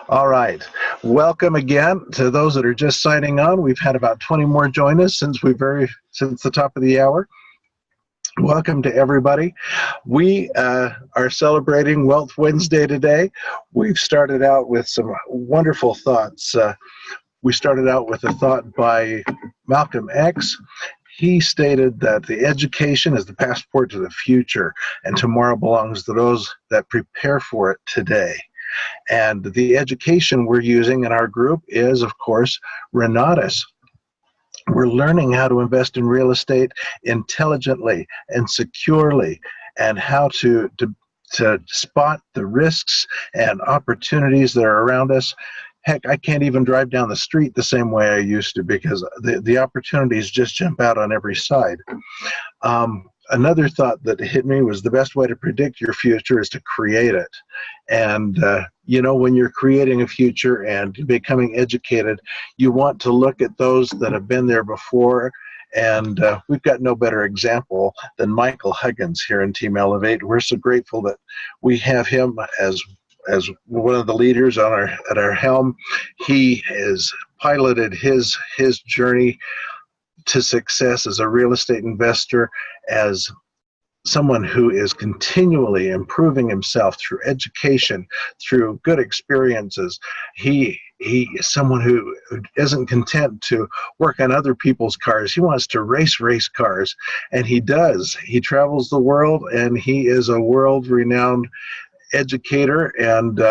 All right. Welcome again to those that are just signing on. We've had about 20 more join us since the top of the hour. Welcome to everybody. We are celebrating Wealth Wednesday today. We've started out with some wonderful thoughts. We started out with a thought by Malcolm X. He stated that the education is the passport to the future, and tomorrow belongs to those that prepare for it today. And the education we're using in our group is, of course, Renatus. We're learning how to invest in real estate intelligently and securely, and how to spot the risks and opportunities that are around us. Heck, I can't even drive down the street the same way I used to because the opportunities just jump out on every side. Another thought that hit me was the best way to predict your future is to create it. And, when you're creating a future and becoming educated, you want to look at those that have been there before. And we've got no better example than Michael Huggins here in Team Elevate. We're so grateful that we have him as one of the leaders at our helm. He has piloted his journey to success as a real estate investor, as someone who is continually improving himself through education, through good experiences. He is someone who isn't content to work on other people's cars. He wants to race cars, and he does. He travels the world, and he is a world-renowned educator and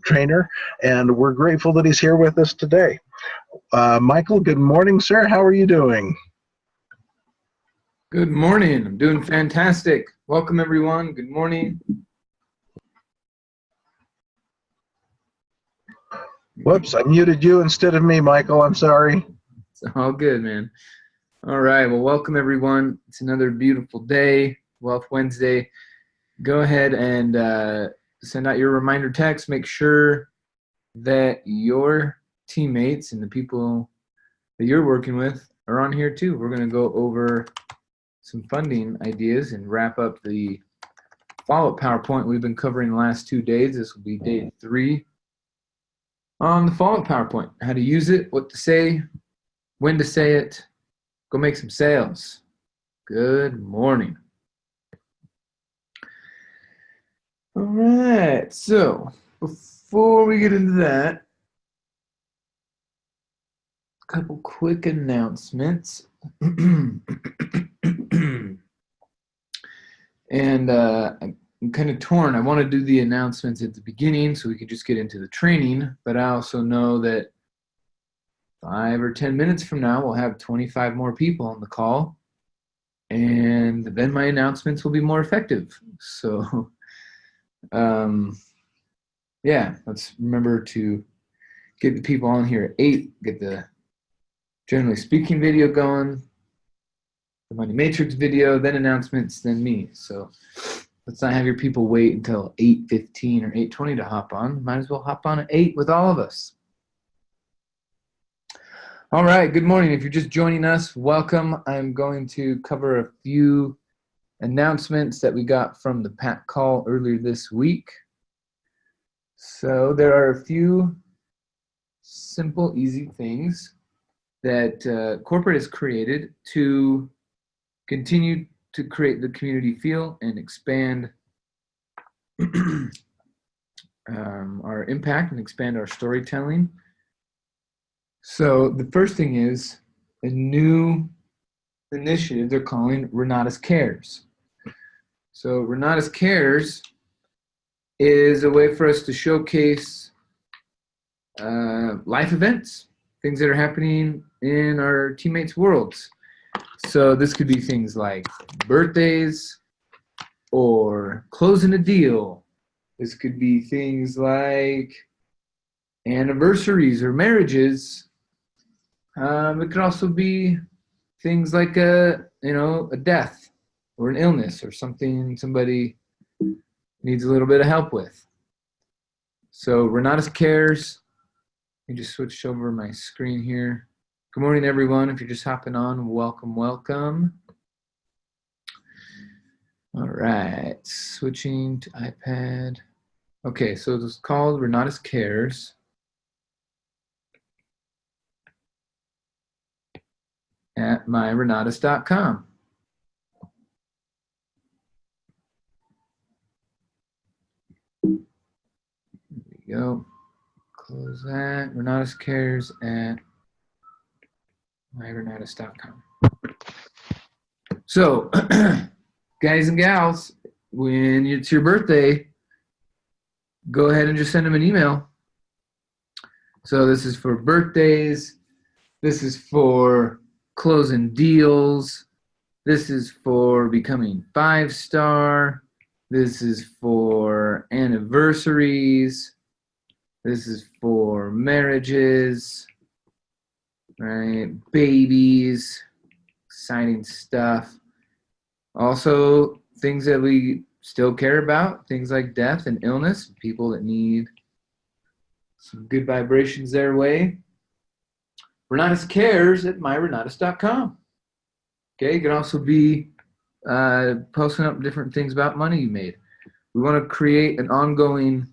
trainer, and we're grateful that he's here with us today. Michael, good morning, sir. How are you doing? Good morning. I'm doing fantastic. Welcome, everyone. Good morning. Whoops, I muted you instead of me, Michael. I'm sorry. It's all good, man. All right. Well, welcome, everyone. It's another beautiful day, Wealth Wednesday. Go ahead and send out your reminder text. Make sure that your teammates and the people that you're working with are on here too. We're going to go over some funding ideas and wrap up the follow-up PowerPoint we've been covering the last 2 days. This will be day 3 on the follow-up PowerPoint. How to use it, what to say, when to say it. Go make some sales. Good morning. All right, so before we get into that, a couple quick announcements. And I'm kind of torn. I want to do the announcements at the beginning so we can just get into the training, but I also know that 5 or 10 minutes from now, we'll have 25 more people on the call, and then my announcements will be more effective. So, yeah, let's remember to get the people on here at 8, get the generally speaking video going, the Money Matrix video, then announcements, then me. So let's not have your people wait until 8:15 or 8:20 to hop on. Might as well hop on at 8 with all of us. All right, good morning. If you're just joining us, welcome. I'm going to cover a few announcements that we got from the PAC call earlier this week. So there are a few simple, easy things that corporate has created to continue to create the community feel and expand our impact and expand our storytelling. So the first thing is a new initiative they're calling Renatus Cares. So Renatus Cares is a way for us to showcase life events, things that are happening in our teammates' worlds. So this could be things like birthdays or closing a deal. This could be things like anniversaries or marriages. It could also be things like a death or an illness or something somebody needs a little bit of help with. So Renatus Cares. Let me just switch over my screen here. Good morning, everyone. If you're just hopping on, welcome, welcome. All right, switching to iPad. Okay, so it's called Renatus Cares. At myrenatus.com. There we go. Close that. Renatus Cares at myrenatus.com. So, guys and gals, when it's your birthday, go ahead and just send them an email. So this is for birthdays. This is for closing deals. This is for becoming 5-star. This is for anniversaries. This is for marriages, right? Babies, exciting stuff. Also, things that we still care about, things like death and illness, people that need some good vibrations their way. Renatus Cares at myrenatus.com. Okay, you can also be posting up different things about money you made. We want to create an ongoing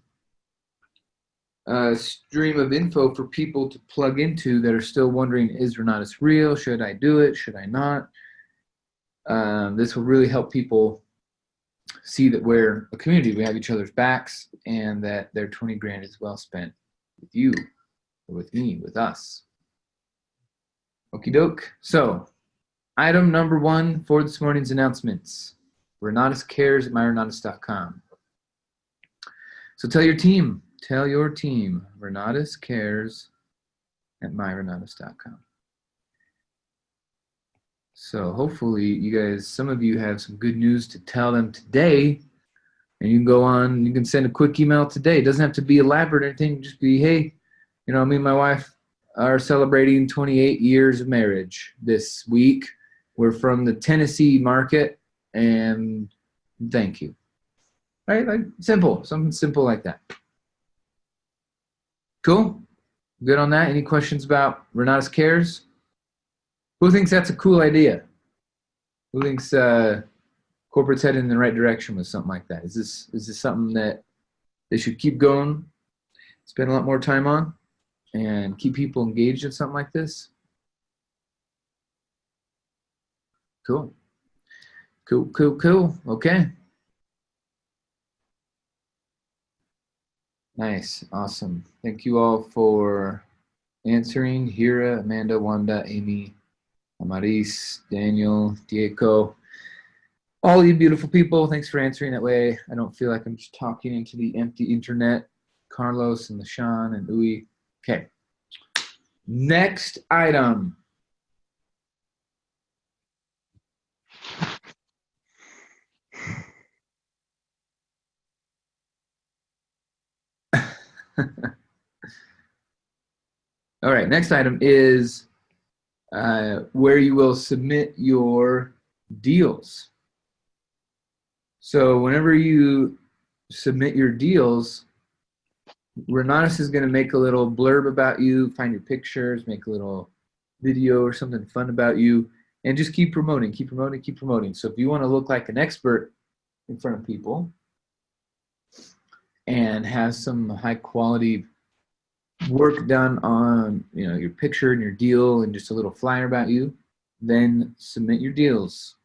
stream of info for people to plug into that are still wondering, is Renatus real? Should I do it? Should I not? This will really help people see that we're a community. We have each other's backs, and that their 20 grand is well spent with you, or with me, with us. Okie doke. So, item number 1 for this morning's announcements. Renatus Cares at myrenatus.com. So tell your team, Renatus Cares at myrenatus.com. So hopefully you guys, some of you have some good news to tell them today, and you can go on, you can send a quick email today. It doesn't have to be elaborate or anything, just be, hey, you know, me and my wife are celebrating 28 years of marriage this week. We're from the Tennessee market, and thank you. Right? Like simple, something simple like that. Cool? Good on that? Any questions about Renatus Cares? Who thinks that's a cool idea? Who thinks corporate's headed in the right direction with something like that? Is this something that they should keep going, spend a lot more time on, and keep people engaged in something like this? Cool. Cool. Okay. Nice. Awesome. Thank you all for answering. Hira, Amanda, Wanda, Amy, Amaris, Daniel, Diego. All you beautiful people, thanks for answering. That way I don't feel like I'm just talking into the empty internet. Carlos and LaShawn and Uwe. Okay. Next item. All right, next item is where you will submit your deals. So whenever you submit your deals, Renatus is going to make a little blurb about you, find your pictures, make a little video or something fun about you, and just keep promoting. So if you want to look like an expert in front of people and have some high quality work done on, you know, your picture and your deal and just a little flyer about you, then submit your deals.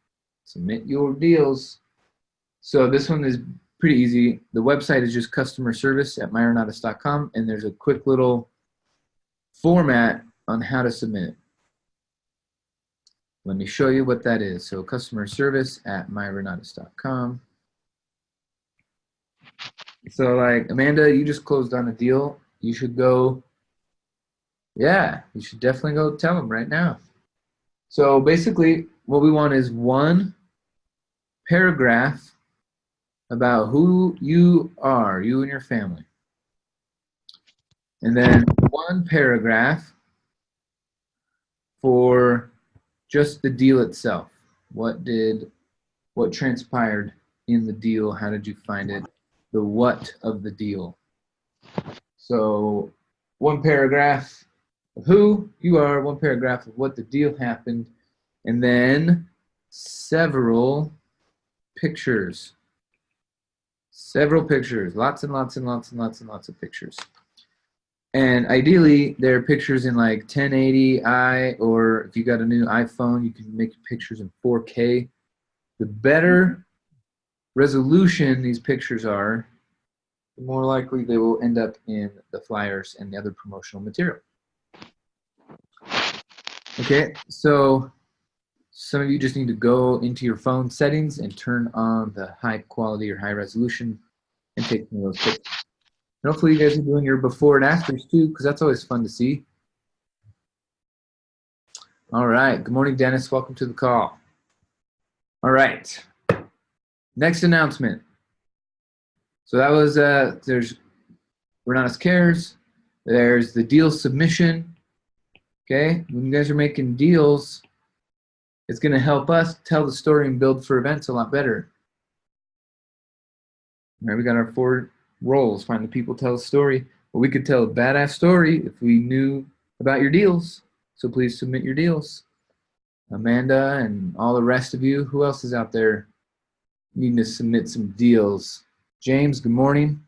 So this one is pretty easy. The website is just customer service at myrenatus.com, and there's a quick little format on how to submit it. Let me show you what that is. So customer service at myrenatus.com. So like, Amanda, you just closed on a deal. You should go, yeah, you should definitely go tell them right now. So basically what we want is one paragraph about who you are, you and your family. And then one paragraph for just the deal itself. What transpired in the deal? How did you find it? The what of the deal. So one paragraph of who you are, one paragraph of what the deal happened, and then several pictures Several pictures, lots and lots and lots and lots and lots of pictures. And ideally, they're pictures in like 1080i, or if you got a new iPhone, you can make pictures in 4K. The better resolution these pictures are, the more likely they will end up in the flyers and the other promotional material. Okay, so some of you just need to go into your phone settings and turn on the high quality or high resolution and take some of those pictures. And hopefully you guys are doing your before and afters too, because that's always fun to see. All right, good morning, Dennis. Welcome to the call. All right, next announcement. So that was, there's Renatus Cares, there's the deal submission. Okay, when you guys are making deals, it's going to help us tell the story and build for events a lot better. All right, we got our 4 roles. Find the people, tell a story. Well, we could tell a badass story if we knew about your deals. So please submit your deals. Amanda and all the rest of you. Who else is out there needing to submit some deals? James, good morning.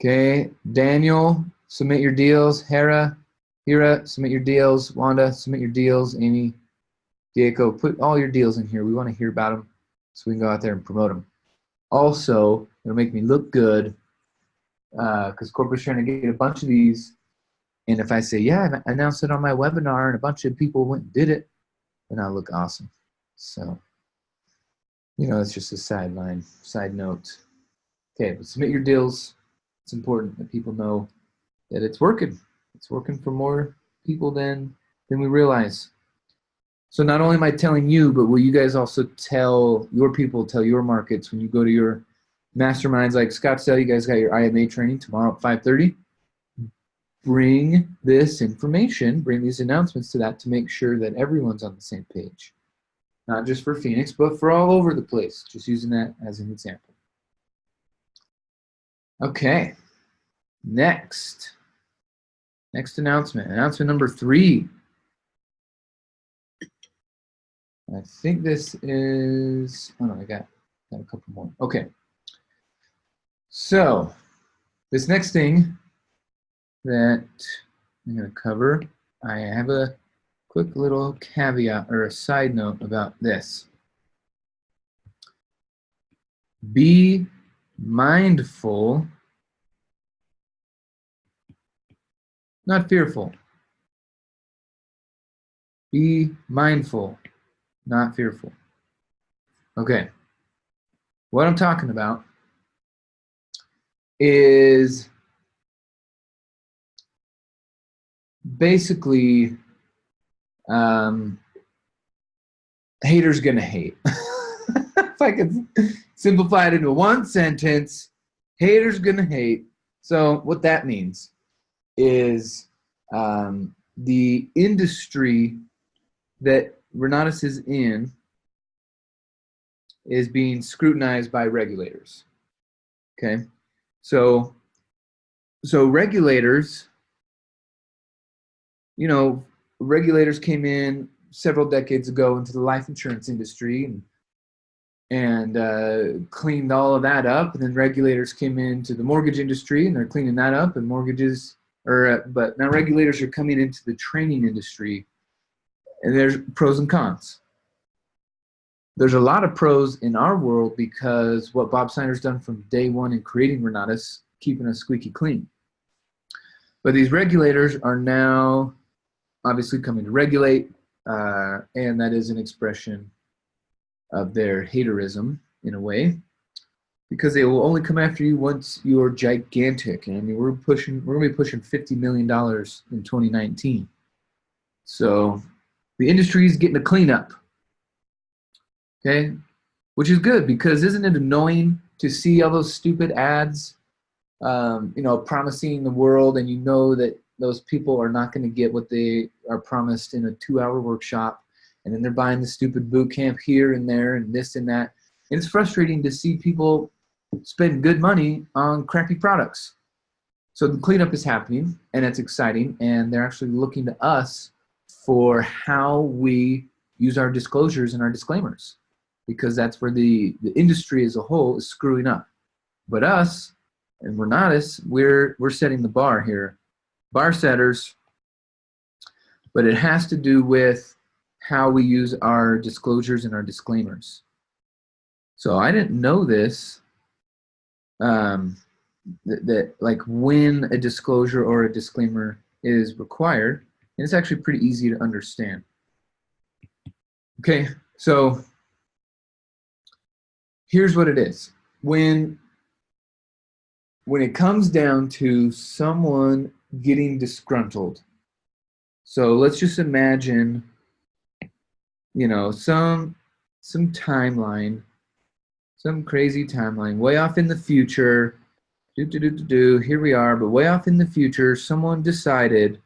Okay, Daniel, submit your deals. Hira, submit your deals. Wanda, submit your deals. Amy, Diego, put all your deals in here. We want to hear about them so we can go out there and promote them. Also, it'll make me look good because corporate's trying to get a bunch of these. And if I say, yeah, I announced it on my webinar and a bunch of people went and did it, then I'll look awesome. So, you know, it's just a side note. Okay, but submit your deals. It's important that people know that it's working. It's working for more people than we realize. So not only am I telling you, but will you guys also tell your people, tell your markets when you go to your masterminds like Scottsdale, you guys got your IMA training tomorrow at 5:30. Bring this information, bring these announcements to that to make sure that everyone's on the same page. Not just for Phoenix, but for all over the place. Just using that as an example. Okay, next announcement. Announcement number 3. I think this is, oh no, I got a couple more. Okay. So this next thing that I'm going to cover, I have a quick little caveat or a side note about this. Be mindful, not fearful. Be mindful, not fearful. Okay. What I'm talking about is basically haters gonna hate. If I could simplify it into one sentence, haters gonna hate. So what that means is the industry that Renatus is in is being scrutinized by regulators. Okay, so regulators, you know, regulators came in several decades ago into the life insurance industry and cleaned all of that up, and then regulators came into the mortgage industry and they're cleaning that up, and but now regulators are coming into the training industry, and there's pros and cons. There's a lot of pros in our world because what Bob Seiner's done from day one in creating Renatus, keeping us squeaky clean. But these regulators are now obviously coming to regulate, and that is an expression of their haterism in a way, because they will only come after you once you're gigantic. And I mean, we're gonna be pushing $50 million in 2019. So the industry is getting a cleanup. Okay, which is good, because isn't it annoying to see all those stupid ads, you know, promising the world, and you know that those people are not going to get what they are promised in a 2-hour workshop, and then they're buying the stupid boot camp here and there and this and that. And it's frustrating to see people spend good money on crappy products. So the cleanup is happening, and it's exciting, and they're actually looking to us for how we use our disclosures and our disclaimers. because that's where the industry as a whole is screwing up. But us, and we're not us, we're setting the bar here. Bar setters, but it has to do with how we use our disclosures and our disclaimers. So I didn't know this, that like when a disclosure or a disclaimer is required, and it's actually pretty easy to understand. Okay, so here's what it is. When it comes down to someone getting disgruntled, so let's just imagine, you know, some timeline, some crazy timeline, way off in the future, here we are, but way off in the future, someone decided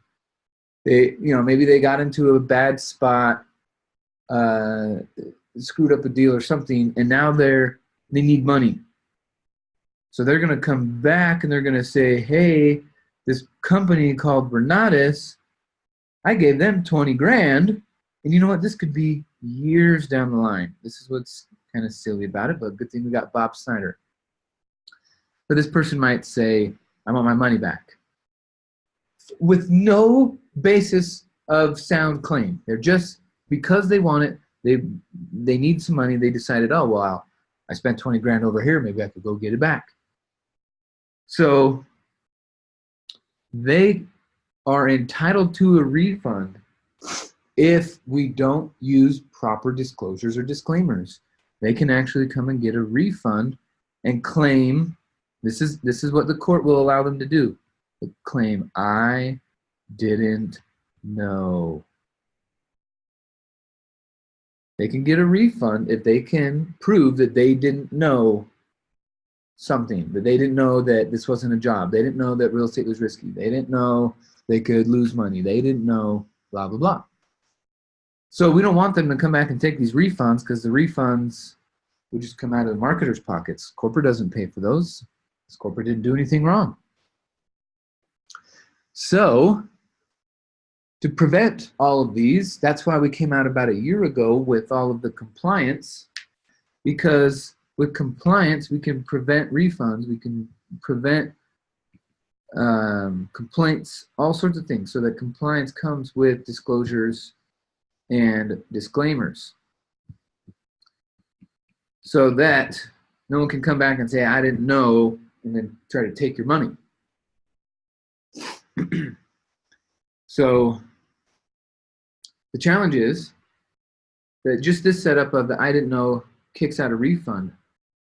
they, you know, maybe they got into a bad spot, screwed up a deal or something, and now they need money. So they're going to come back and they're going to say, hey, this company called Renatus, I gave them 20 grand, and you know what? This could be years down the line. This is what's kind of silly about it, but good thing we got Bob Snyder. But this person might say, I want my money back, with no basis of sound claim. They're just, because they want it, they need some money, they decided, oh, well, I spent 20 grand over here, maybe I could go get it back. So they are entitled to a refund if we don't use proper disclosures or disclaimers. They can actually come and get a refund and claim, this is what the court will allow them to do. Claim, I didn't know. They can get a refund if they can prove that they didn't know something, that they didn't know that this wasn't a job. They didn't know that real estate was risky. They didn't know they could lose money. They didn't know blah, blah, blah. So we don't want them to come back and take these refunds, because the refunds would just come out of the marketer's pockets. Corporate doesn't pay for those. This corporate didn't do anything wrong. So to prevent all of these, that's why we came out about a year ago with all of the compliance, because with compliance, we can prevent refunds, we can prevent complaints, all sorts of things, so that compliance comes with disclosures and disclaimers, so that no one can come back and say, I didn't know, and then try to take your money. So the challenge is that just this setup of the I didn't know kicks out a refund.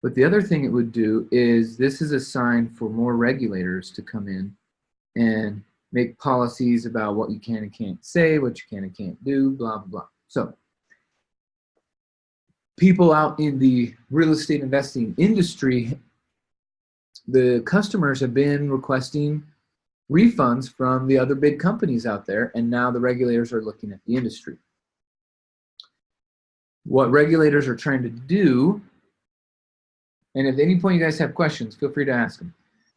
But the other thing it would do is, this is a sign for more regulators to come in and make policies about what you can and can't say, what you can and can't do, blah, blah, blah. So people out in the real estate investing industry, the customers have been requesting refunds from the other big companies out there, and now the regulators are looking at the industry. What regulators are trying to do, and if at any point you guys have questions, feel free to ask them.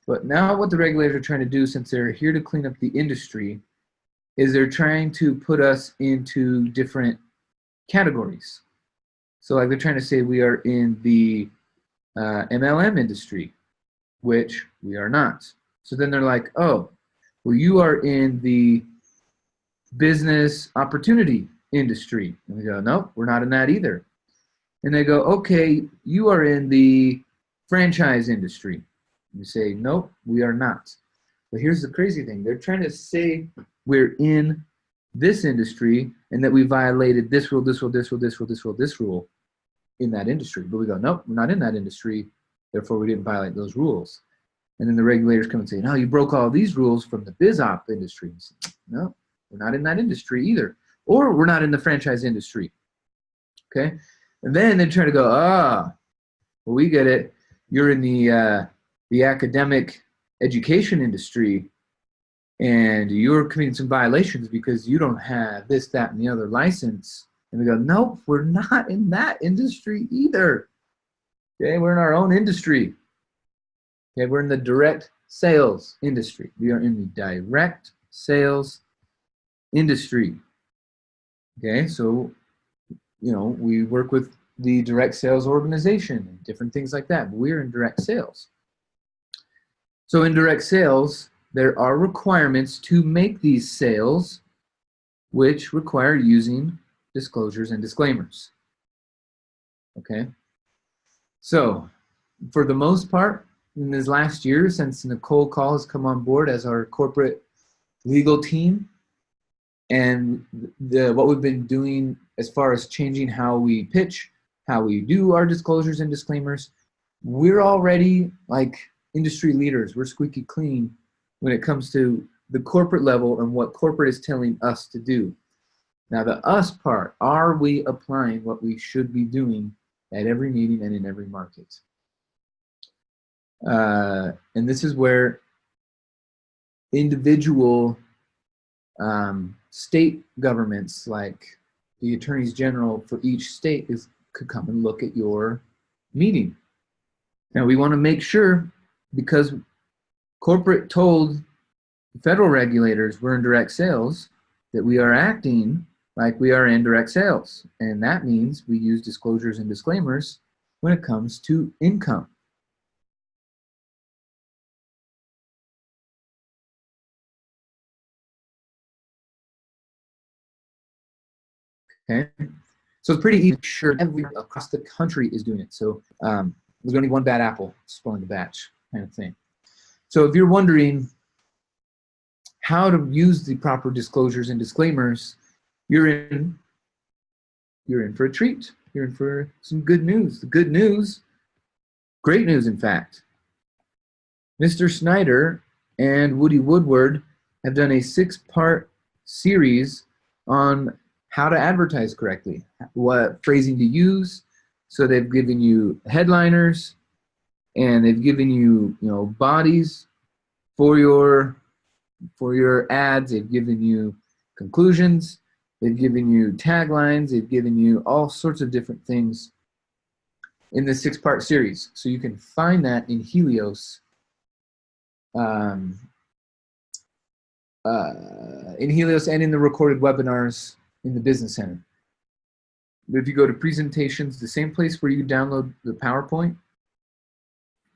But now what the regulators are trying to do, since they're here to clean up the industry, is they're trying to put us into different categories. So like they're trying to say we are in the MLM industry, which we are not. So then they're like, oh, well, you are in the business opportunity industry. And we go, nope, we're not in that either. And they go, okay, you are in the franchise industry. And we say, nope, we are not. But here's the crazy thing. They're trying to say we're in this industry and that we violated this rule, this rule, this rule, this rule, this rule, this rule in that industry. But we go, nope, we're not in that industry. Therefore, we didn't violate those rules. And then the regulators come and say, no, you broke all these rules from the biz op industry. And say, no, we're not in that industry either. Or we're not in the franchise industry. Okay? And then they try to go, well, we get it. You're in the academic education industry, and you're committing some violations because you don't have this, that, and the other license. And we go, nope, we're not in that industry either. Okay, we're in our own industry. Okay, we're in the direct sales industry. We are in the direct sales industry. Okay, so, you know, we work with the direct sales organization and different things like that. But we're in direct sales. So in direct sales, there are requirements to make these sales, which require using disclosures and disclaimers. Okay. So for the most part, in this last year, since Nicole Call has come on board as our corporate legal team, and what we've been doing as far as changing how we pitch, how we do our disclosures and disclaimers, we're already like industry leaders. We're squeaky clean when it comes to the corporate level and what corporate is telling us to do. Now the us part, are we applying what we should be doing at every meeting and in every market? And this is where individual state governments, like the attorneys general for each state, could come and look at your meeting. Now we want to make sure, because corporate told federal regulators we're in direct sales, that we are acting like we are in direct sales. And that means we use disclosures and disclaimers when it comes to income. Okay, so it's pretty easy to sure everyone across the country is doing it. So there's only one bad apple spoiling the batch, kind of thing. So if you're wondering how to use the proper disclosures and disclaimers, you're in for a treat. You're in for some good news. The good news, great news, in fact. Mr. Snyder and Woody Woodward have done a 6-part series on how to advertise correctly, what phrasing to use. So they've given you headliners, and they've given you, bodies for your ads. They've given you conclusions. They've given you taglines. They've given you all sorts of different things in this 6-part series. So you can find that in Helios. In Helios and in the recorded webinars in the Business Center. If you go to presentations, the same place where you download the PowerPoint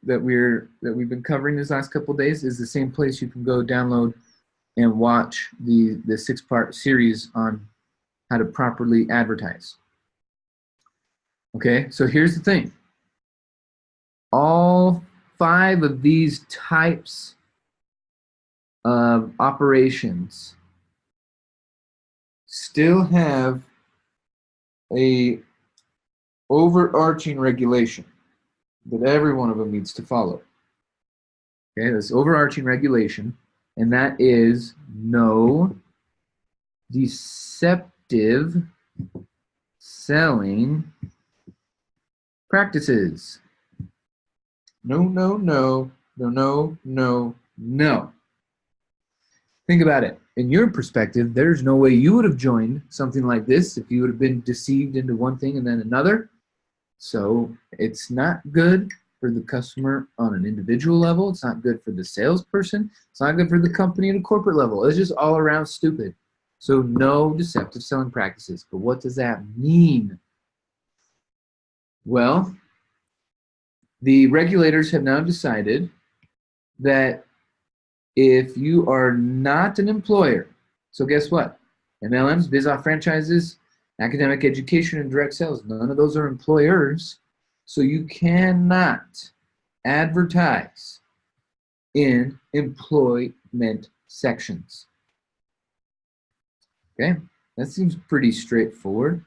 that we've been covering these last couple of days is the same place you can go download and watch the 6-part series on how to properly advertise. Okay, so here's the thing. All 5 of these types of operations still have a overarching regulation that every one of them needs to follow. Okay, this overarching regulation, and that is no deceptive selling practices. No, no, no, no, no, no, no. Think about it. In your perspective, there's no way you would have joined something like this if you would have been deceived into one thing and then another. So it's not good for the customer on an individual level. It's not good for the salesperson. It's not good for the company at a corporate level. It's just all around stupid. So no deceptive selling practices. But what does that mean? Well, the regulators have now decided that if you are not an employer, so guess what? MLMs, biz-off franchises, academic education, and direct sales, none of those are employers. So you cannot advertise in employment sections. Okay, that seems pretty straightforward.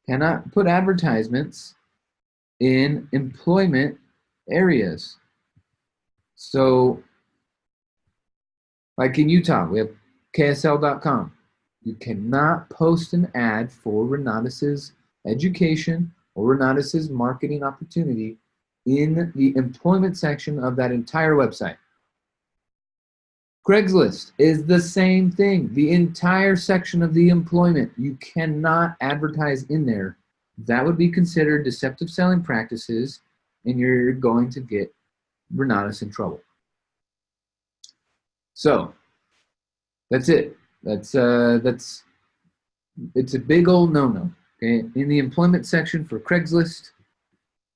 Cannot put advertisements in employment areas. So, like in Utah, we have KSL.com. You cannot post an ad for Renatus's education or Renatus's marketing opportunity in the employment section of that entire website. Craigslist is the same thing. The entire section of the employment, you cannot advertise in there. That would be considered deceptive selling practices, and you're going to get Renatus in trouble. So that's it. It's a big old no-no. okay, in the employment section for Craigslist.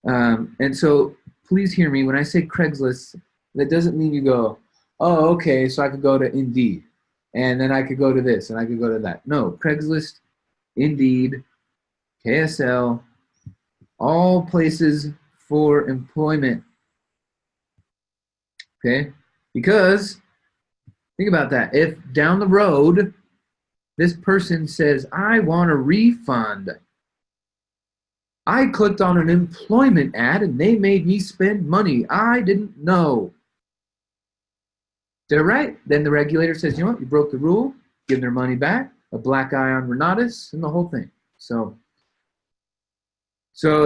And so please hear me when I say Craigslist, that doesn't mean you go, oh, okay, so I could go to Indeed, and then I could go to this, and I could go to that. No, Craigslist, Indeed, KSL, all places for employment, okay? Because, think about that. If down the road, this person says, I want a refund. I clicked on an employment ad and they made me spend money I didn't know. They're right. Then the regulator says, you know what, you broke the rule, give their money back, a black eye on Renatus, and the whole thing. So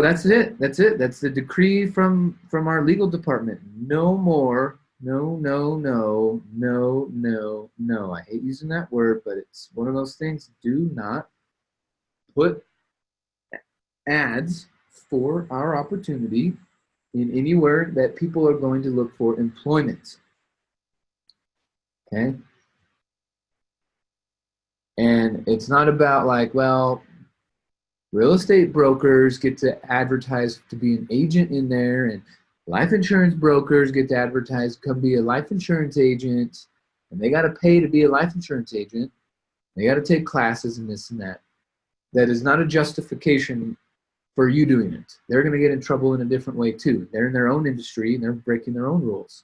that's it. That's it. That's the decree from our legal department. No more. No, no, no, no, no, no. I hate using that word, but it's one of those things. Do not put ads for our opportunity in anywhere that people are going to look for employment. Okay? And it's not about like, well, real estate brokers get to advertise to be an agent in there, and life insurance brokers get to advertise, come be a life insurance agent, and they got to pay to be a life insurance agent. They got to take classes and this and that. That is not a justification for you doing it. They're going to get in trouble in a different way too. They're in their own industry and they're breaking their own rules.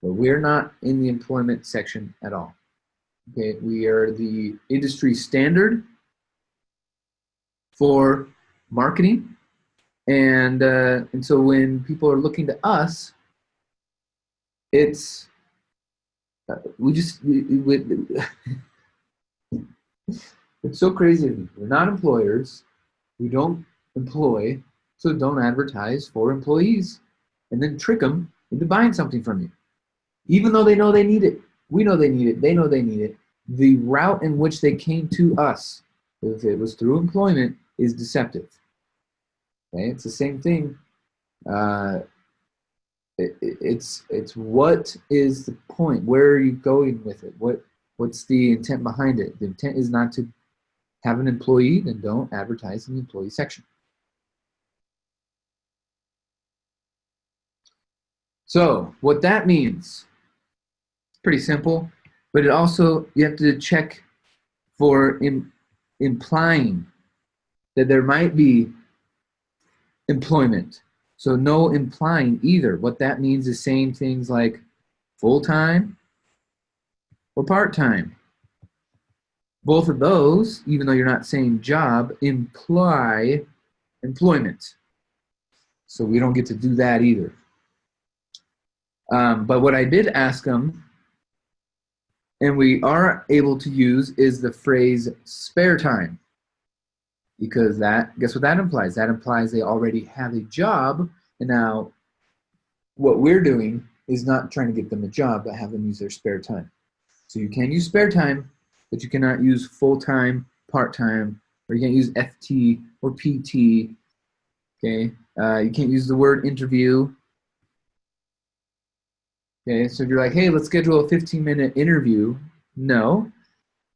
But we're not in the employment section at all. Okay, we are the industry standard for marketing, and so when people are looking to us, it's it's so crazy to me. We're not employers. We don't employ, so don't advertise for employees and then trick them into buying something from you. Even though they know they need it. We know they need it. They know they need it. The route in which they came to us, if it was through employment, is deceptive. Okay? It's the same thing. It's what is the point? Where are you going with it? What's the intent behind it? The intent is not to have an employee, then don't advertise in the employee section. So what that means, it's pretty simple, but it also, you have to check for implying that there might be employment. So no implying either. What that means is saying things like full-time or part-time. Both of those, even though you're not saying job, imply employment. So we don't get to do that either. But what I did ask them, and we are able to use, is the phrase spare time. Because that, guess what that implies? That implies they already have a job, and now what we're doing is not trying to get them a job, but have them use their spare time. So you can use spare time, but you cannot use full-time, part-time, or you can't use FT or PT, okay? You can't use the word interview. Okay, so if you're like, hey, let's schedule a 15-minute interview. No,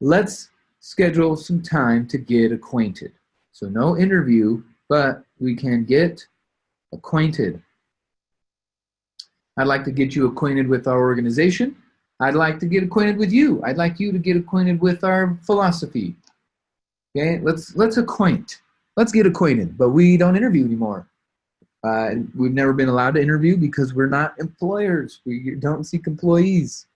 let's schedule some time to get acquainted. So no interview, but we can get acquainted. I'd like to get you acquainted with our organization. I'd like to get acquainted with you. I'd like you to get acquainted with our philosophy. Okay, let's acquaint. Let's get acquainted, but we don't interview anymore. We've never been allowed to interview because we're not employers. We don't seek employees.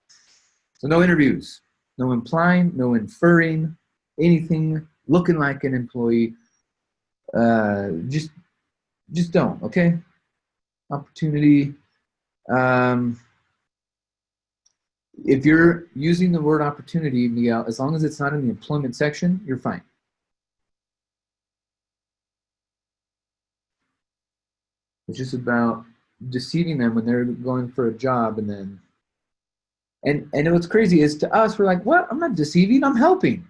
So no interviews, no implying, no inferring, anything looking like an employee. Just don't, okay? Opportunity. If you're using the word opportunity, Miguel, as long as it's not in the employment section, you're fine. It's just about deceiving them when they're going for a job, and then and what's crazy is, to us, we're like, what? I'm not deceiving, I'm helping.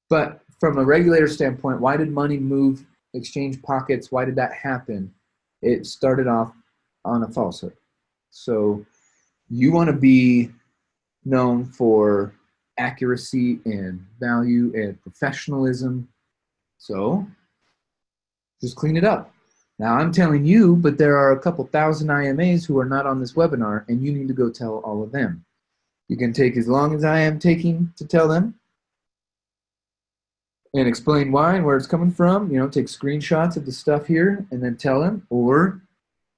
But from a regulator standpoint, why did money move exchange pockets? Why did that happen? It started off on a falsehood. So you want to be known for accuracy and value and professionalism. So just clean it up. Now I'm telling you, but there are a couple thousand IMAs who are not on this webinar, and you need to go tell all of them. You can take as long as I am taking to tell them and explain why and where it's coming from. You know, take screenshots of the stuff here and then tell them, or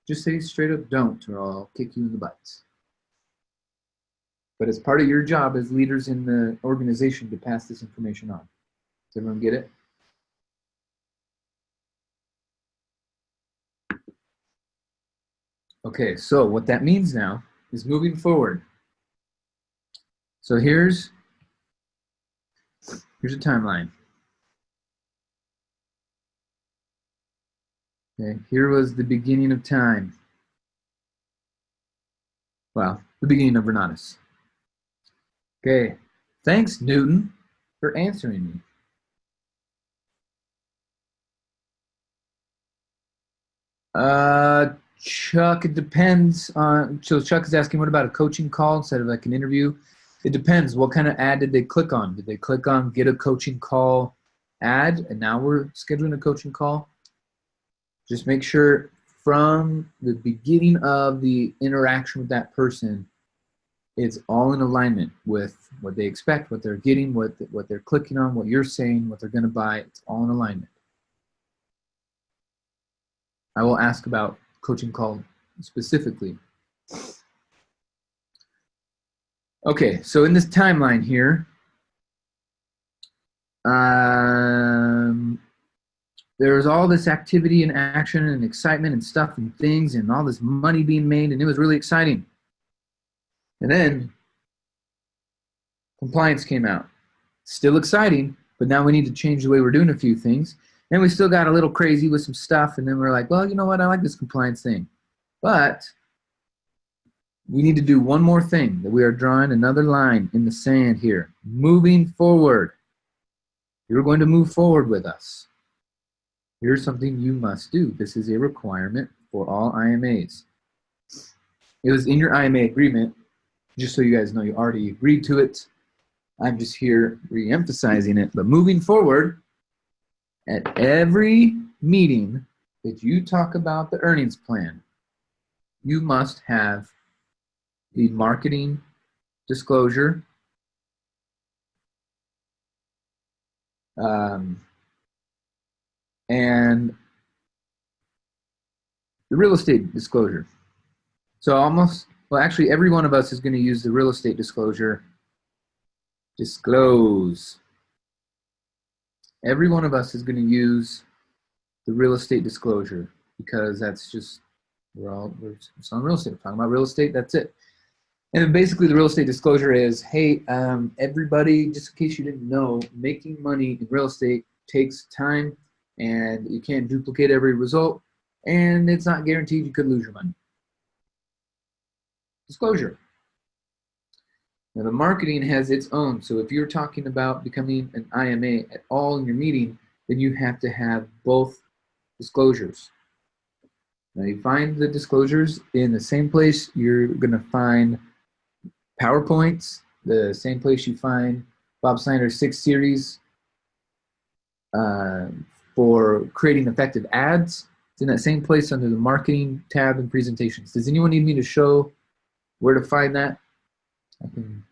just say straight up don't, or I'll kick you in the butts. But it's part of your job as leaders in the organization to pass this information on. Does everyone get it? Okay, so what that means now is moving forward. So here's a timeline. Okay, here was the beginning of time. Well, the beginning of Renatus. Okay, thanks Newton for answering me. Chuck, it depends on, so Chuck is asking, what about a coaching call instead of like an interview? It depends. What kind of ad did they click on? Did they click on get a coaching call ad, and now we're scheduling a coaching call? Just make sure from the beginning of the interaction with that person, it's all in alignment with what they expect, what they're getting, what they're clicking on, what you're saying, what they're going to buy. It's all in alignment. I will ask about coaching call specifically. Okay, so in this timeline here, there was all this activity and action and excitement and stuff and things and all this money being made, and it was really exciting. And then compliance came out. Still exciting, but now we need to change the way we're doing a few things. And we still got a little crazy with some stuff, and then we're like, well, you know what, I like this compliance thing. But we need to do one more thing, that we are drawing another line in the sand here. Moving forward. You're going to move forward with us. Here's something you must do. This is a requirement for all IMAs. It was in your IMA agreement, just so you guys know you already agreed to it. I'm just here re-emphasizing it. But moving forward, at every meeting that you talk about the earnings plan, you must have the marketing disclosure, and the real estate disclosure. So actually every one of us is going to use the real estate disclosure. Disclose. Every one of us is going to use the real estate disclosure, because that's just, we're selling real estate. We're talking about real estate, that's it. And basically the real estate disclosure is, hey, everybody, just in case you didn't know, making money in real estate takes time, and you can't duplicate every result, and it's not guaranteed you could lose your money. Disclosure. Now the marketing has its own, so if you're talking about becoming an IMA at all in your meeting, then you have to have both disclosures. Now you find the disclosures in the same place you're going to find PowerPoints, the same place you find Bob Snyder's 6 series for creating effective ads. It's in that same place under the marketing tab and presentations. Does anyone need me to show where to find that? I can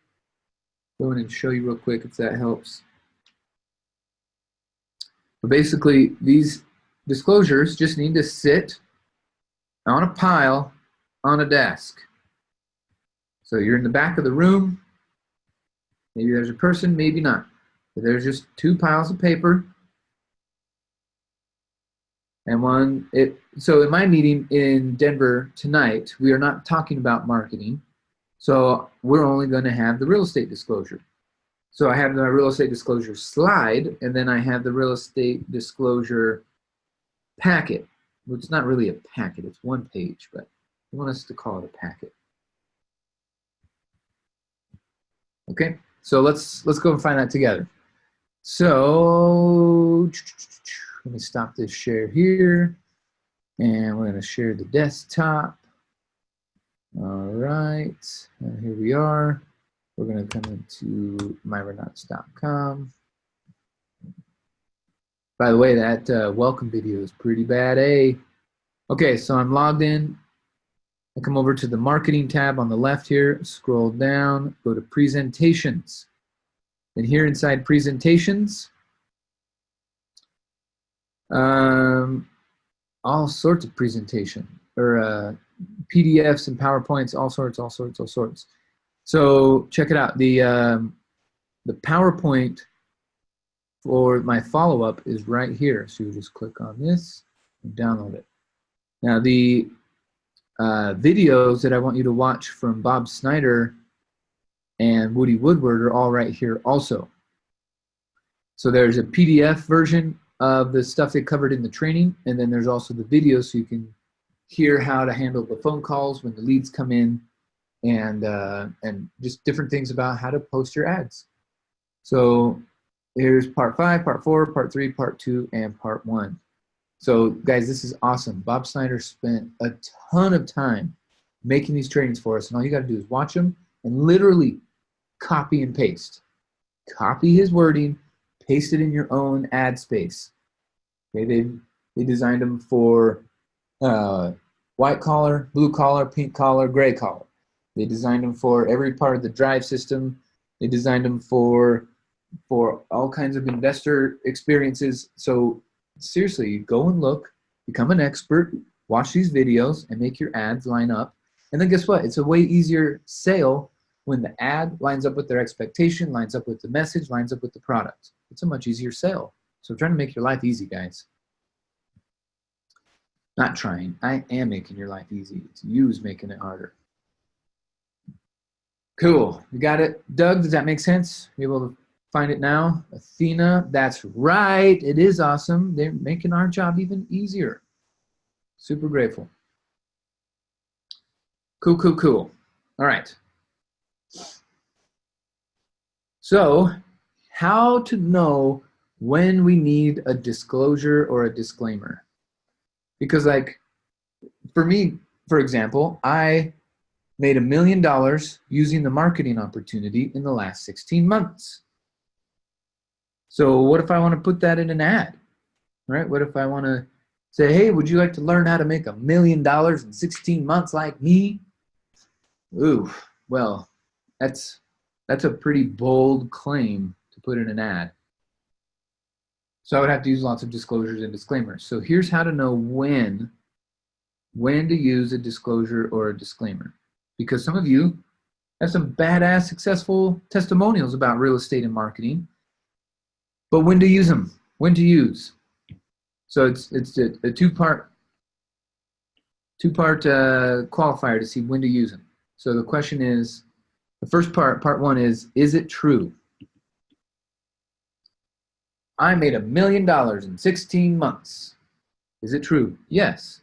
go in and show you real quick if that helps. But basically, these disclosures just need to sit on a pile on a desk. So you're in the back of the room. Maybe there's a person, maybe not. But there's just 2 piles of paper. And so in my meeting in Denver tonight, we are not talking about marketing. So we're only going to have the real estate disclosure. So I have the real estate disclosure slide, and then I have the real estate disclosure packet. Well, it's not really a packet, it's 1 page, but I want us to call it a packet. Okay, so let's go and find that together. So let me stop this share here, and we're going to share the desktop. All right, and here we are. We're going to come into myrenatus.com. By the way, that welcome video is pretty bad, eh? Okay, so I'm logged in. I come over to the marketing tab on the left here, scroll down, go to presentations. And here inside presentations, all sorts of presentation, or PDFs and PowerPoints, all sorts. So check it out. The PowerPoint for my follow-up is right here. So you just click on this and download it. Now the videos that I want you to watch from Bob Snyder and Woody Woodward are all right here also. So there's a PDF version of the stuff they covered in the training, and then there's also the video so you can hear how to handle the phone calls when the leads come in, and just different things about how to post your ads. So here's part 5, part 4, part 3, part 2, and part 1. So guys, this is awesome. Bob Snyder spent a ton of time making these trainings for us, and all you got to do is watch them and literally copy and paste. Copy his wording, paste it in your own ad space. Okay, they designed them for white collar, blue collar, pink collar, gray collar. They designed them for every part of the drive system. They designed them for all kinds of investor experiences. So seriously, go and look, become an expert, watch these videos, and make your ads line up. And then guess what? It's a way easier sale when the ad lines up with their expectation, lines up with the message, lines up with the product. It's a much easier sale. So I'm trying to make your life easy, guys. Not trying. I am making your life easy. It's you who's making it harder. Cool. You got it? Doug, does that make sense? You able to find it now? Athena, that's right. It is awesome. They're making our job even easier. Super grateful. Cool. All right. So, how to know when we need a disclosure or a disclaimer? Because like, for me, for example, I made $1 million using the marketing opportunity in the last 16 months. So what if I want to put that in an ad, right? What if I want to say, hey, would you like to learn how to make $1 million in 16 months like me? Ooh, well, that's a pretty bold claim to put in an ad. So I would have to use lots of disclosures and disclaimers. So here's how to know when to use a disclosure or a disclaimer. Because some of you have some badass successful testimonials about real estate and marketing, but when to use them, when to use. So it's a two-part qualifier to see when to use them. So the question is, the first part 1 is it true? I made $1 million in 16 months. Is it true? Yes.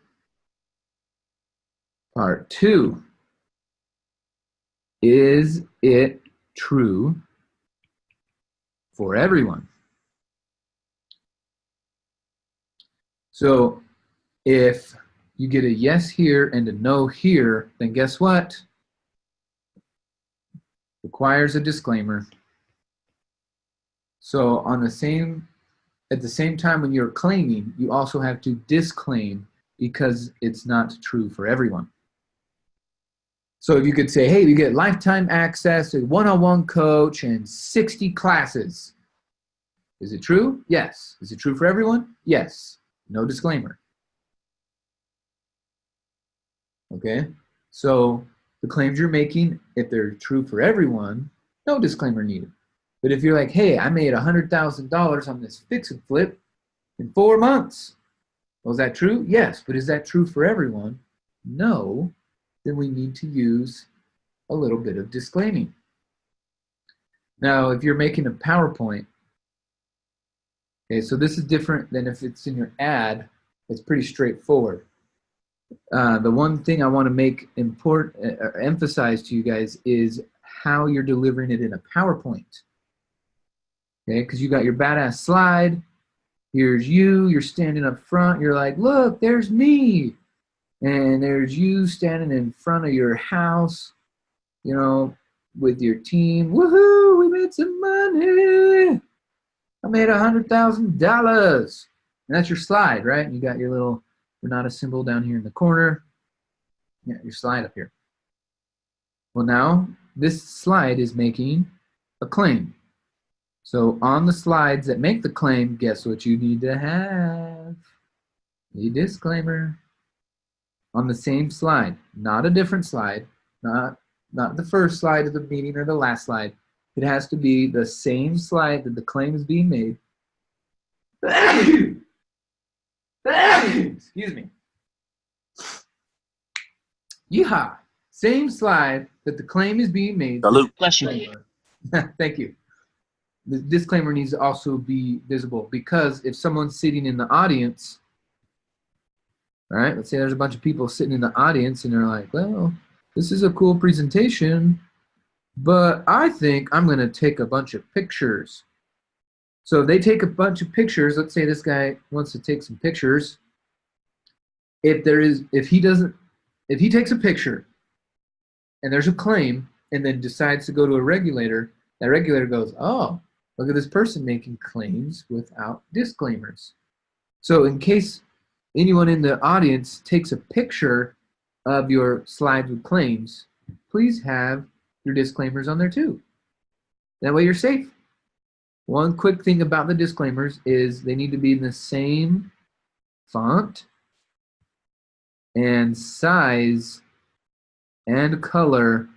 Part 2, is it true for everyone? So if you get a yes here and a no here, then guess what? Requires a disclaimer. So at the same time when you're claiming, you also have to disclaim because it's not true for everyone. So if you could say, hey, you get lifetime access to one-on-one coach and 60 classes. Is it true? Yes. Is it true for everyone? Yes. No disclaimer. Okay? So the claims you're making, if they're true for everyone, no disclaimer needed. But if you're like, hey, I made $100,000 on this fix and flip in 4 months. Well, is that true? Yes. But is that true for everyone? No. Then we need to use a little bit of disclaiming. Now, if you're making a PowerPoint, okay, so this is different than if it's in your ad. It's pretty straightforward. The one thing I want to make important or emphasize to you guys is how you're delivering it in a PowerPoint. Okay, because you got your badass slide. Here's you're standing up front. You're like, look, there's me. And there's you standing in front of your house, with your team. Woohoo, we made some money. I made $100,000. And that's your slide, right? And you got your little Renata symbol down here in the corner. Yeah, your slide up here. Well, now this slide is making a claim. So on the slides that make the claim, guess what you need to have? A disclaimer. On the same slide, not a different slide, not the first slide of the meeting or the last slide. It has to be the same slide that the claim is being made. Excuse me. Yeehaw. Same slide that the claim is being made. Salute. Bless you. Thank you. The disclaimer needs to also be visible, because if someone's sitting in the audience, all right, let's say there's a bunch of people sitting in the audience and they're like, well, this is a cool presentation, but I think I'm going to take a bunch of pictures. So if they take a bunch of pictures, let's say this guy wants to take some pictures. If he takes a picture and there's a claim and then decides to go to a regulator, that regulator goes, oh, look at this person making claims without disclaimers. So in case anyone in the audience takes a picture of your slides with claims, please have your disclaimers on there too. That way you're safe. One quick thing about the disclaimers is they need to be in the same font and size and color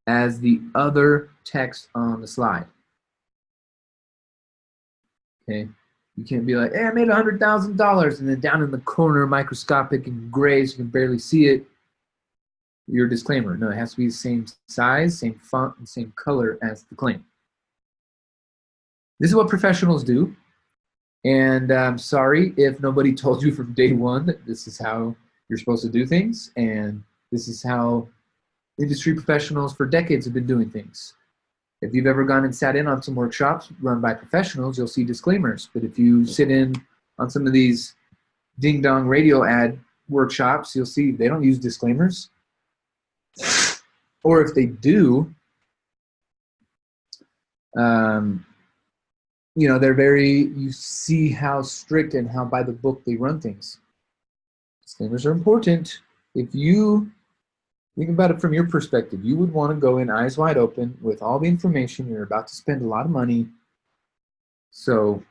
as the other text on the slide. Okay, you can't be like, hey, I made $100,000, and then down in the corner, microscopic and gray, so you can barely see it, your disclaimer. No, it has to be the same size, same font, and same color as the claim. This is what professionals do, and I'm sorry if nobody told you from day one that this is how you're supposed to do things, and this is how industry professionals for decades have been doing things. If you've ever gone and sat in on some workshops run by professionals, you'll see disclaimers. But if you sit in on some of these ding-dong radio ad workshops, you'll see they don't use disclaimers. Or if they do, you know, you see how strict and how by the book they run things. Disclaimers are important. If you think about it from your perspective, you would want to go in eyes wide open with all the information. You're about to spend a lot of money. So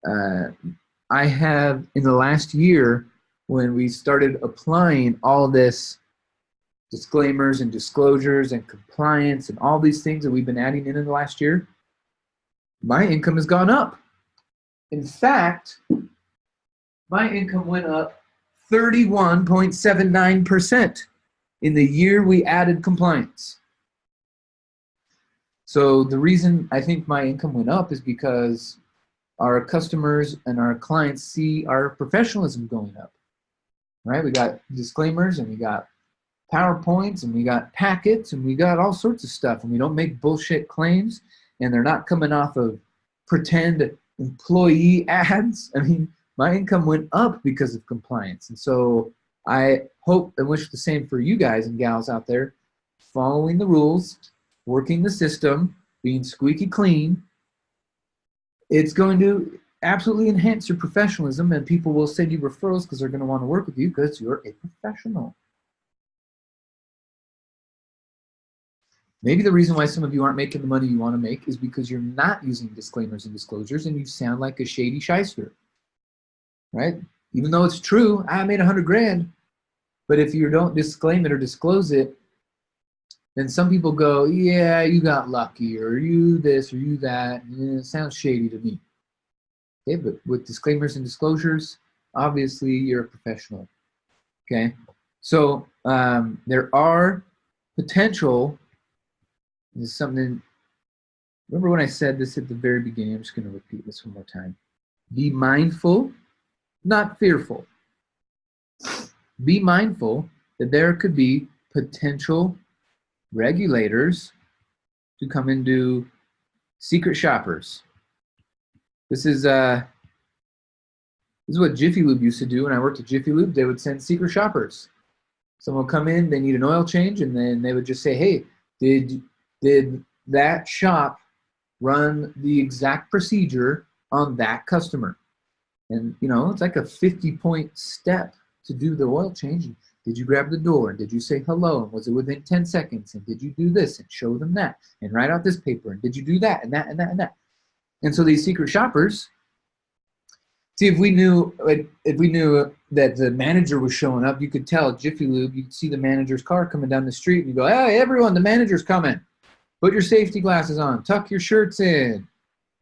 I have, in the last year, when we started applying all this disclaimers and disclosures and compliance and all these things that we've been adding in the last year, my income has gone up. In fact, my income went up 31.79% in the year we added compliance. So the reason I think my income went up is because our customers and our clients see our professionalism going up, right? We got disclaimers and we got PowerPoints and we got packets and we got all sorts of stuff, and we don't make bullshit claims, and they're not coming off of pretend employee ads. I mean, my income went up because of compliance. And so I hope and wish the same for you guys and gals out there, following the rules, working the system, being squeaky clean. It's going to absolutely enhance your professionalism, and people will send you referrals because they're going to want to work with you because you're a professional. Maybe the reason why some of you aren't making the money you want to make is because you're not using disclaimers and disclosures, and you sound like a shady shyster, right? Even though it's true, I made 100 grand, but if you don't disclaim it or disclose it, then some people go, yeah, you got lucky, or you this, or you that. Yeah, it sounds shady to me. Okay, but with disclaimers and disclosures, obviously you're a professional. Okay, so there are potential. This is something. Remember when I said this at the very beginning? I'm just going to repeat this one more time. Be mindful, not fearful. Be mindful that there could be potential regulators to come and do secret shoppers. This is what Jiffy Lube used to do. When I worked at Jiffy Lube, they would send secret shoppers. Someone would come in, they need an oil change, and then they would just say, hey, did that shop run the exact procedure on that customer. And, you know, it's like a 50-point step to do the oil change. Did you grab the door? Did you say hello? And was it within 10 seconds? And did you do this and show them that? And write out this paper? And did you do that and that and that and that? And so these secret shoppers, see, if we knew that the manager was showing up, you could tell at Jiffy Lube, you could see the manager's car coming down the street, and you go, hey, everyone, the manager's coming. Put your safety glasses on. Tuck your shirts in,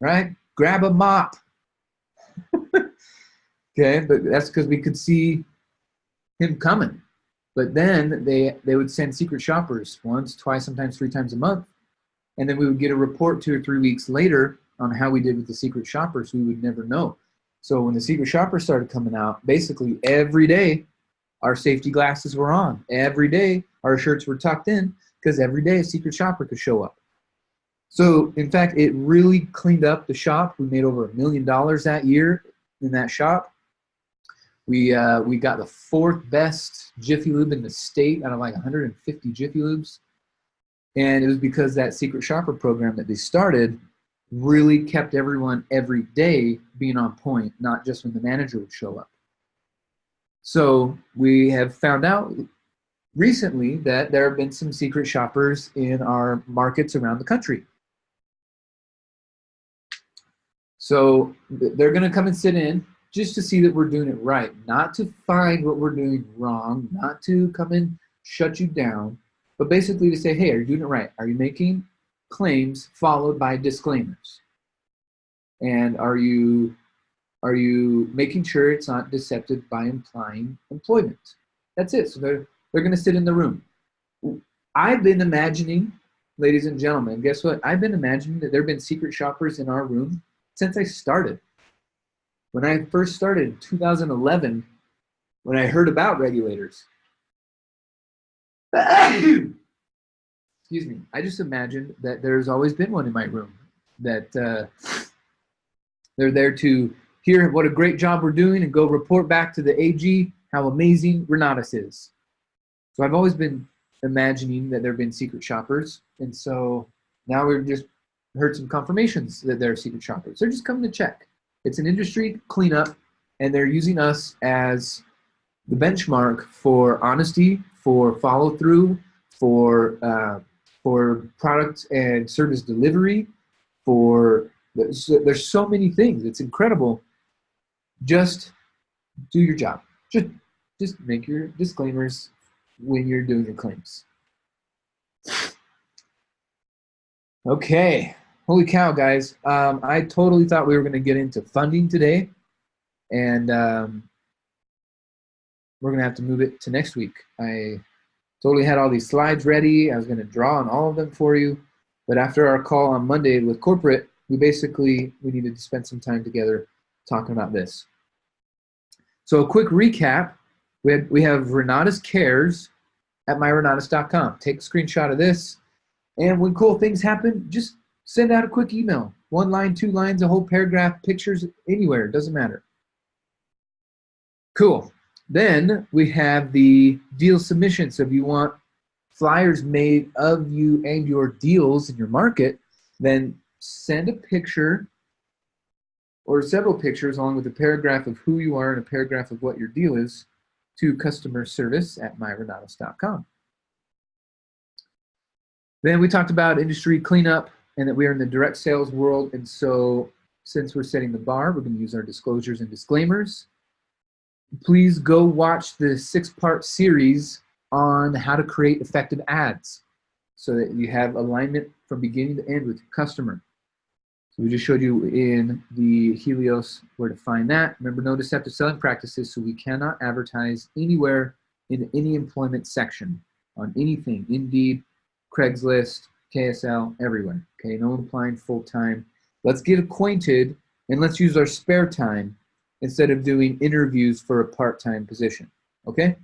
right? Grab a mop. Okay, but that's because we could see him coming. But then they would send secret shoppers once, twice, sometimes 3 times a month. And then we would get a report 2 or 3 weeks later on how we did with the secret shoppers. We would never know. So when the secret shoppers started coming out, basically every day our safety glasses were on. Every day our shirts were tucked in, because every day a secret shopper could show up. So in fact, it really cleaned up the shop. We made over $1 million that year in that shop. We got the 4th best Jiffy Lube in the state out of like 150 Jiffy Lubes. And it was because that secret shopper program that they started really kept everyone every day being on point, not just when the manager would show up. So we have found out recently that there have been some secret shoppers in our markets around the country. So they're going to come and sit in just to see that we're doing it right, not to find what we're doing wrong, not to come and shut you down, but basically to say, hey, are you doing it right? Are you making claims followed by disclaimers? And are you making sure it's not deceptive by implying employment? That's it. So they're going to sit in the room. I've been imagining, ladies and gentlemen, guess what? I've been imagining that there have been secret shoppers in our room since I started. When I first started in 2011, when I heard about regulators, excuse me, I just imagined that there's always been one in my room, that they're there to hear what a great job we're doing and go report back to the AG how amazing Renatus is. So I've always been imagining that there have been secret shoppers, and so now we've just heard some confirmations that they're secret shoppers. They're just coming to check. It's an industry cleanup, and they're using us as the benchmark for honesty, for follow-through, for product and service delivery, there's so many things. It's incredible. Just do your job. Just make your disclaimers when you're doing your claims. Okay. Holy cow, guys. I totally thought we were going to get into funding today, and we're going to have to move it to next week. I totally had all these slides ready. I was going to draw on all of them for you, but after our call on Monday with corporate, we needed to spend some time together talking about this. So a quick recap, we have Renatus Cares at myrenatus.com. Take a screenshot of this, and when cool things happen, just send out a quick email. 1 line, 2 lines, a whole paragraph, pictures, anywhere, it doesn't matter. Cool. Then we have the deal submission. So if you want flyers made of you and your deals in your market, then send a picture or several pictures along with a paragraph of who you are and a paragraph of what your deal is to customer service at myrenatus.com. Then we talked about industry cleanup and that we are in the direct sales world. And so since we're setting the bar, we're going to use our disclosures and disclaimers. Please go watch the 6-part series on how to create effective ads so that you have alignment from beginning to end with your customer. So we just showed you in the Helios where to find that. Remember, no deceptive selling practices, so we cannot advertise anywhere in any employment section on anything, Indeed, Craigslist, KSL, everywhere. Okay, no implying full-time. Let's get acquainted and let's use our spare time instead of doing interviews for a part-time position. Okay?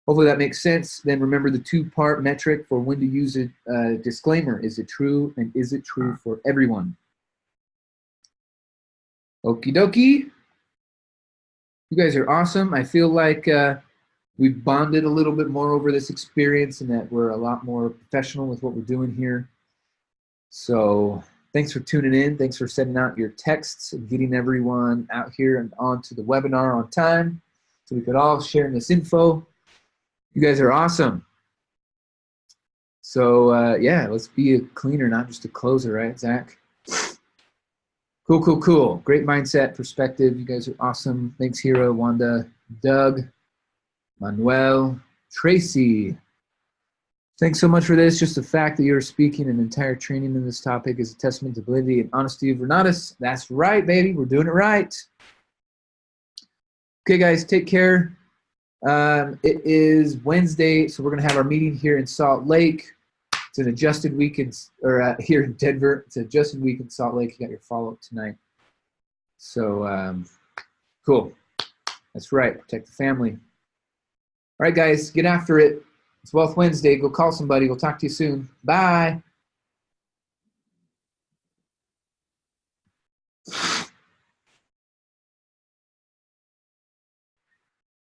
Hopefully that makes sense. Then remember the 2-part metric for when to use a disclaimer. Is it true, and is it true for everyone? Okie dokie. You guys are awesome. I feel like we've bonded a little bit more over this experience and that we're a lot more professional with what we're doing here. So Thanks for tuning in. Thanks for sending out your texts and getting everyone out here and onto the webinar on time so we could all share this info. You guys are awesome. So, yeah, let's be a cleaner, not just a closer, right, Zach? Cool, cool, cool. Great mindset, perspective. You guys are awesome. Thanks, Hero, Wanda, Doug, Manuel, Tracy. Thanks so much for this. Just the fact that you're speaking an entire training in this topic is a testament to validity and honesty of Renatus. That's right, baby. We're doing it right. Okay, guys, take care. It is Wednesday, so we're going to have our meeting here in Salt Lake. It's an adjusted week here in Denver. It's an adjusted week in Salt Lake. You got your follow-up tonight. So, cool. That's right. Protect the family. All right, guys, get after it. It's Wealth Wednesday. Go call somebody. We'll talk to you soon. Bye.